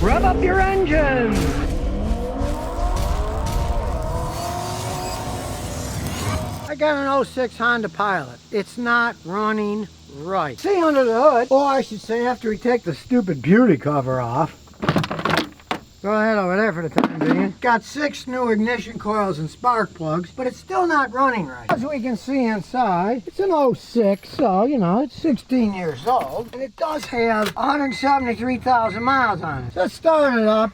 Rev up your engine! I got an '06 Honda Pilot. It's not running right. See under the hood, or I should say after we take the stupid beauty cover off. Go ahead over there for the time being. Got 6 new ignition coils and spark plugs, but it's still not running right. As we can see inside, it's an '06, so you know, it's 16 years old. And it does have 173,000 miles on it. Let's start it up.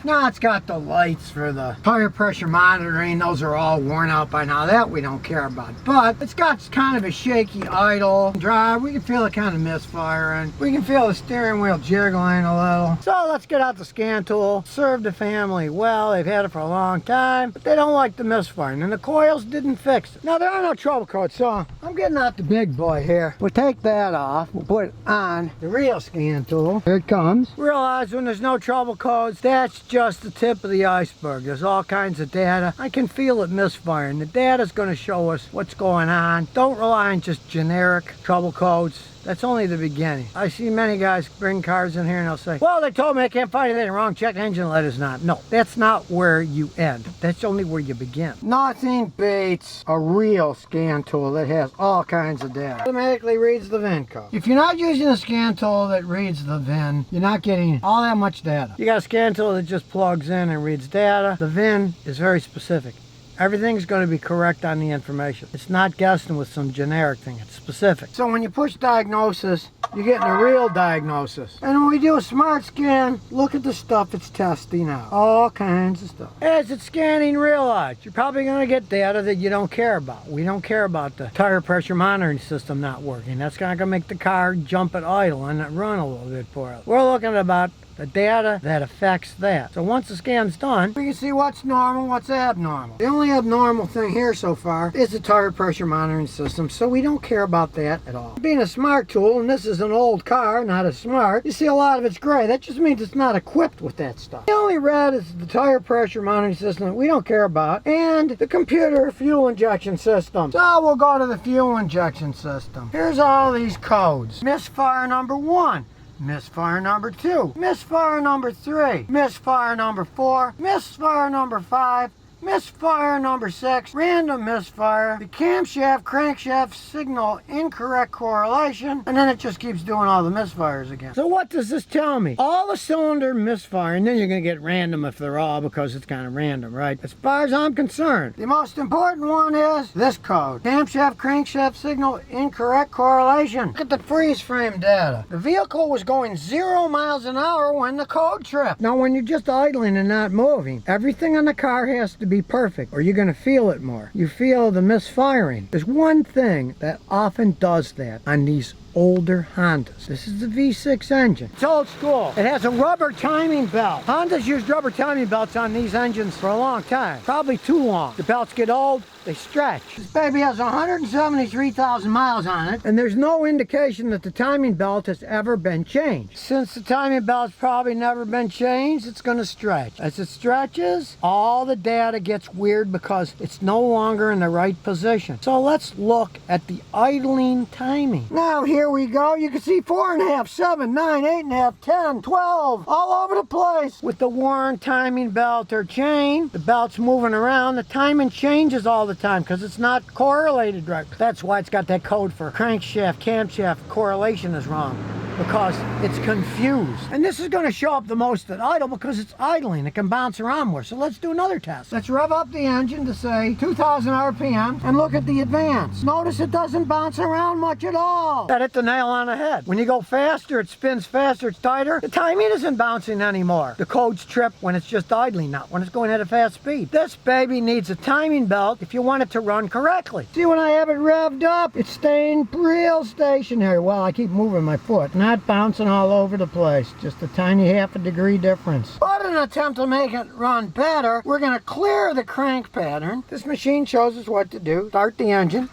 Now it's got the lights for the tire pressure monitoring. Those are all worn out by now. That we don't care about. But it's got kind of a shaky idle drive. We can feel it kind of misfiring. We can feel the steering wheel jiggling a little. So let's get out the scan tool. Served the family well. They've had it for a long time, but they don't like the misfiring. And the coils didn't fix it. Now there are no trouble codes, so I'm getting out the big boy here. We'll take that off. We'll put it on the real scan tool. Here it comes. Realize when there's no trouble codes, that's just the tip of the iceberg. There's all kinds of data. I can feel it misfiring. The data is going to show us what's going on. Don't rely on just generic trouble codes. That's only the beginning. I see many guys bring cars in here and they'll say, well, they told me I can't find anything wrong. Check engine light is not. No, that's not where you end. That's only where you begin. Nothing beats a real scan tool that has all kinds of data. Automatically reads the VIN code. If you're not using a scan tool that reads the VIN, you're not getting all that much data. You got a scan tool that just plugs in and reads data. The VIN is very specific. Everything's going to be correct on the information. It's not guessing with some generic thing. It's specific. So when you push diagnosis, you're getting a real diagnosis. And when we do a smart scan, look at the stuff it's testing out. All kinds of stuff. As it's scanning real life, you're probably going to get data that you don't care about. We don't care about the tire pressure monitoring system not working. That's not going to make the car jump at idle and run a little bit for us. We're looking at about the data that affects that. So once the scan's done, we can see what's normal, what's abnormal. The only abnormal thing here so far is the tire pressure monitoring system, so we don't care about that at all. Being a smart tool, and this is an old car, not a smart, you see a lot of it's gray. That just means it's not equipped with that stuff. The only red is the tire pressure monitoring system that we don't care about, and the computer fuel injection system. So we'll go to the fuel injection system. Here's all these codes. Misfire number 1. Misfire number 2, misfire number 3, misfire number 4, misfire number 5, misfire number 6, random misfire, the camshaft, crankshaft signal incorrect correlation, and then it just keeps doing all the misfires again. So what does this tell me? All the cylinder misfire, and then you're going to get random if they're all because it's kind of random, right? As far as I'm concerned, the most important one is this code. Camshaft, crankshaft signal incorrect correlation. Look at the freeze frame data. The vehicle was going 0 miles an hour when the code tripped. Now when you're just idling and not moving, everything on the car has to be perfect or you're going to feel it more. You feel the misfiring. There's one thing that often does that on these older Hondas. This is the V6 engine. It's old school. It has a rubber timing belt. Hondas used rubber timing belts on these engines for a long time. Probably too long. The belts get old, they stretch. This baby has 173,000 miles on it, and there's no indication that the timing belt has ever been changed. Since the timing belt's probably never been changed, it's going to stretch. As it stretches, all the data gets weird because it's no longer in the right position. So let's look at the idling timing. Now here we go. You can see 4.5, 7, 9, 8.5, 10, 12, all over the place. With the worn timing belt or chain, the belt's moving around. The timing changes all the time because it's not correlated right. That's why it's got that code for crankshaft, camshaft correlation is wrong, because it's confused. And this is going to show up the most at idle because it's idling. It can bounce around more. So let's do another test. Let's rev up the engine to say 2,000 RPM and look at the advance. Notice it doesn't bounce around much at all. That hit the nail on the head. When you go faster, it spins faster, it's tighter. The timing isn't bouncing anymore. The codes trip when it's just idling, not when it's going at a fast speed. This baby needs a timing belt if you want it to run correctly. See, when I have it revved up, it's staying real stationary. Well, I keep moving my foot, not bouncing all over the place. Just a tiny half a degree difference. But in an attempt to make it run better, we're going to clear the crank pattern. This machine shows us what to do. Start the engine.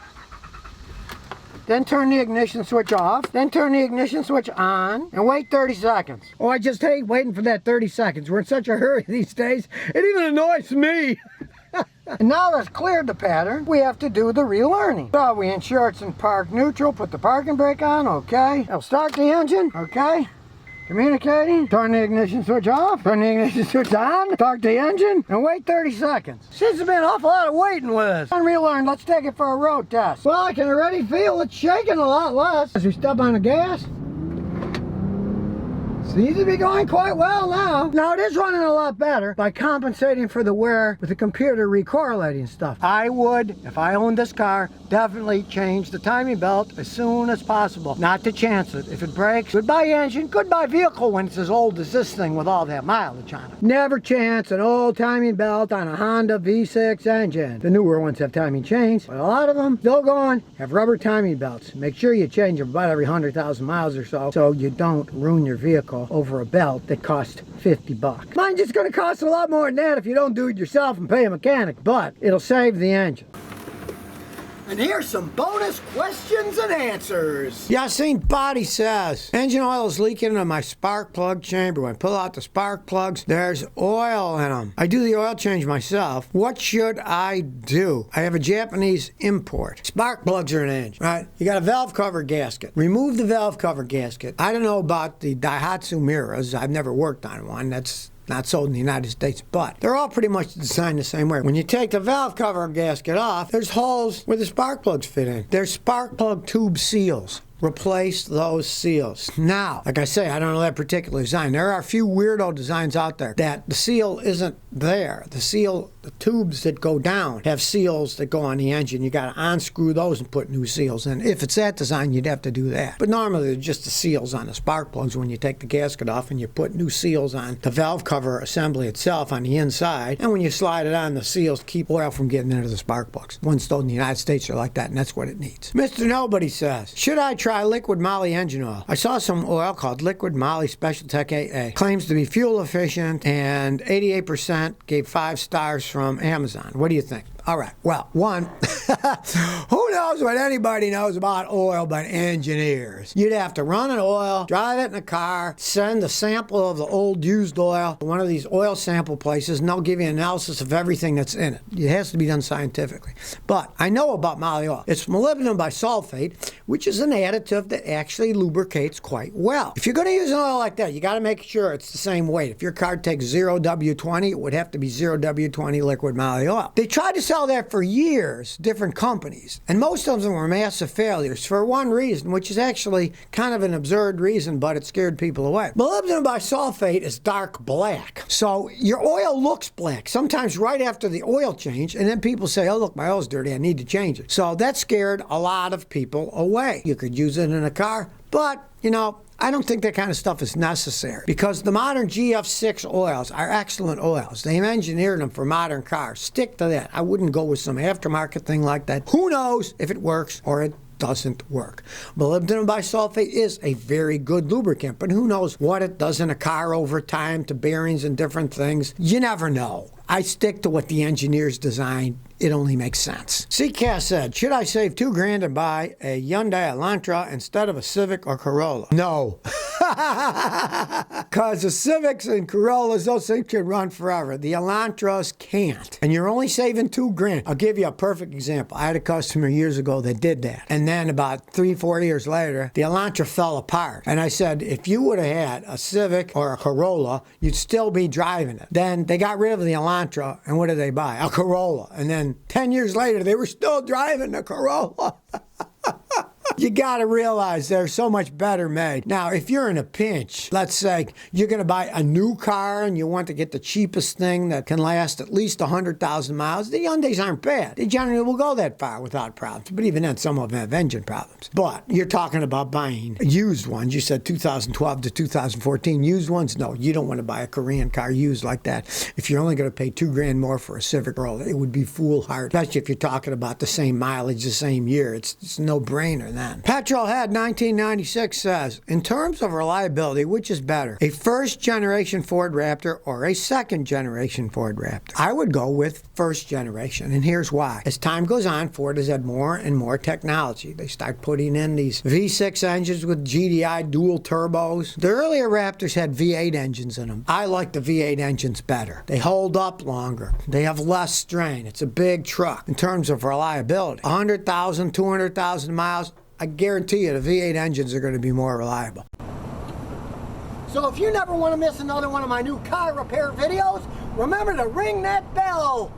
Then turn the ignition switch off, then turn the ignition switch on, and wait 30 seconds. Oh, I just hate waiting for that 30 seconds. We're in such a hurry these days, it even annoys me. And now that's cleared the pattern, we have to do the relearning. So we ensure it's in park neutral, put the parking brake on, okay. Now start the engine, okay. Communicating, turn the ignition switch off, turn the ignition switch on, start the engine, and wait 30 seconds. Seems to be an awful lot of waiting with this. And relearn, let's take it for a road test. Well, I can already feel it shaking a lot less as we step on the gas. Seems to be going quite well now. Now it is running a lot better by compensating for the wear with the computer recorrelating stuff. I would, if I owned this car, definitely change the timing belt as soon as possible. Not to chance it. If it breaks, goodbye engine, goodbye vehicle when it's as old as this thing with all that mileage on it. Never chance an old timing belt on a Honda V6 engine. The newer ones have timing chains, but a lot of them, still going, have rubber timing belts. Make sure you change them about every 100,000 miles or so you don't ruin your vehicle over a belt that costs 50 bucks. Mine's just gonna cost a lot more than that if you don't do it yourself and pay a mechanic, but it'll save the engine. And here's some bonus questions and answers. Yassine Body says, engine oil is leaking into my spark plug chamber. When I pull out the spark plugs, there's oil in them. I do the oil change myself. What should I do? I have a Japanese import. Spark plugs are an engine, right? You got a valve cover gasket. Remove the valve cover gasket. I don't know about the Daihatsu Miras. I've never worked on one. That's not sold in the United States, but they're all pretty much designed the same way. When you take the valve cover gasket off, there's holes where the spark plugs fit in. There's spark plug tube seals. Replace those seals. Now, like I say, I don't know that particular design. There are a few weirdo designs out there that the seal isn't there. The tubes that go down have seals that go on the engine. You got to unscrew those and put new seals in. If it's that design, you'd have to do that. But normally, they're just the seals on the spark plugs when you take the gasket off and you put new seals on the valve cover assembly itself on the inside. And when you slide it on, the seals keep oil from getting into the spark plugs. Ones sold in the United States are like that, and that's what it needs. Mr. Nobody says, should I try liquid moly engine oil? I saw some oil called liquid moly Special Tech AA. Claims to be fuel efficient, and 88% gave 5 stars from Amazon. What do you think? All right, well, one, who knows what anybody knows about oil but engineers? You'd have to run an oil, drive it in a car, send a sample of the old used oil to one of these oil sample places, and they'll give you an analysis of everything that's in it. It has to be done scientifically. But I know about moly oil. It's molybdenum bisulfate, which is an additive that actually lubricates quite well. If you're going to use an oil like that, you got to make sure it's the same weight. If your car takes 0W20, it would have to be 0W20 liquid moly oil. They tried to sell that for years, different companies, and most of them were massive failures for one reason, which is actually kind of an absurd reason, but it scared people away. Molybdenum bisulfate is dark black, so your oil looks black sometimes right after the oil change, and then people say, oh look, my oil's dirty, I need to change it. So that scared a lot of people away. You could use it in a car, but you know, I don't think that kind of stuff is necessary because the modern GF6 oils are excellent oils. They've engineered them for modern cars. Stick to that. I wouldn't go with some aftermarket thing like that. Who knows if it works or it doesn't work. Molybdenum bisulfate is a very good lubricant, but who knows what it does in a car over time to bearings and different things. You never know. I stick to what the engineers designed. It only makes sense. CCAS said, should I save $2,000 and buy a Hyundai Elantra instead of a Civic or Corolla? No. Because the Civics and Corollas, those things can run forever. The Elantras can't. And you're only saving $2,000. I'll give you a perfect example. I had a customer years ago that did that. And then about 3-4 years later, the Elantra fell apart. And I said, if you would have had a Civic or a Corolla, you'd still be driving it. Then they got rid of the Elantra, and what did they buy? A Corolla. And then 10 years later, they were still driving the Corolla. You gotta realize they're so much better made. Now, if you're in a pinch, let's say you're gonna buy a new car and you want to get the cheapest thing that can last at least 100,000 miles, the Hyundais aren't bad. They generally will go that far without problems. But even then, some of them have engine problems. But you're talking about buying used ones. You said 2012 to 2014 used ones. No, you don't want to buy a Korean car used like that. If you're only gonna pay $2,000 more for a Civic Corolla, it would be foolhardy. Especially if you're talking about the same mileage, the same year. It's a no-brainer then. Petrolhead 1996 says, in terms of reliability, which is better, a first-generation Ford Raptor or a second-generation Ford Raptor? I would go with first generation, and here's why. As time goes on, Ford has had more and more technology. They start putting in these V6 engines with GDI dual turbos. The earlier Raptors had V8 engines in them. I like the V8 engines better. They hold up longer. They have less strain. It's a big truck. In terms of reliability, 100,000, 200,000 miles, I guarantee you the V8 engines are going to be more reliable. So if you never want to miss another one of my new car repair videos, remember to ring that bell.